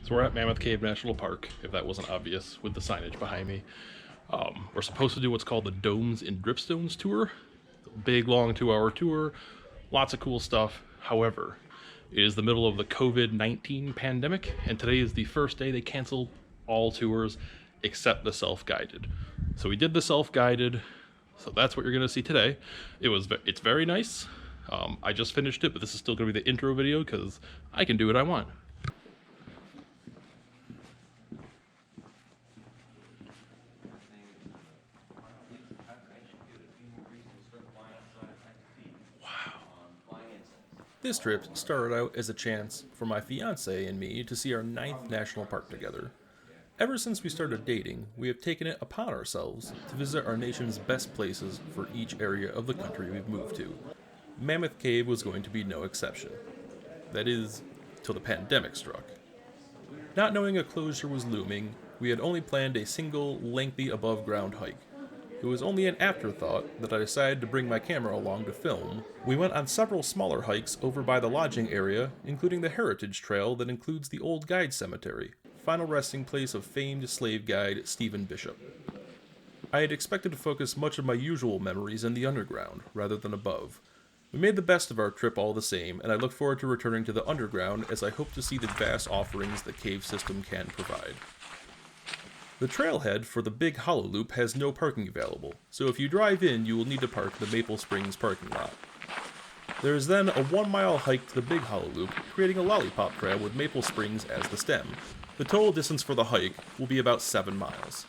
So we're at Mammoth Cave National Park, if that wasn't obvious, with the signage behind me. We're supposed to do what's called the Domes and Dripstones tour. Big, long 2-hour tour. Lots of cool stuff. However, it is the middle of the COVID-19 pandemic, and today is the first day they canceled all tours except the self-guided. So we did the self-guided, so that's what you're going to see today. It's very nice. I just finished it, but this is still going to be the intro video because I can do what I want. This trip started out as a chance for my fiance and me to see our 9th national park together. Ever since we started dating, we have taken it upon ourselves to visit our nation's best places for each area of the country we've moved to. Mammoth Cave was going to be no exception. That is, till the pandemic struck. Not knowing a closure was looming, we had only planned a single, lengthy above-ground hike. It was only an afterthought that I decided to bring my camera along to film. We went on several smaller hikes over by the lodging area, including the Heritage Trail that includes the Old Guide Cemetery, final resting place of famed slave guide Stephen Bishop. I had expected to focus much of my usual memories in the underground, rather than above. We made the best of our trip all the same, and I look forward to returning to the underground as I hope to see the vast offerings the cave system can provide. The trailhead for the Big Hollow Loop has no parking available, so if you drive in, you will need to park in the Maple Springs parking lot. There is then a 1-mile hike to the Big Hollow Loop, creating a lollipop trail with Maple Springs as the stem. The total distance for the hike will be about 7 miles.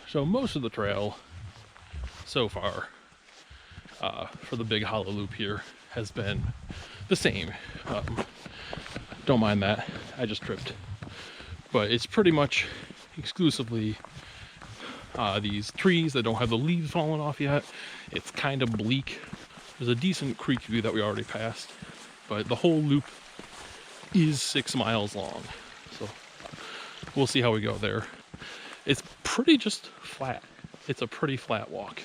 So most of the trail so far for the Big Hollow Loop here has been the same. Don't mind that, I just tripped. But it's pretty much exclusively these trees that don't have the leaves falling off yet. It's kind of bleak. There's a decent creek view that we already passed, but the whole loop is 6 miles long. So we'll see how we go there. It's pretty just flat. It's a pretty flat walk.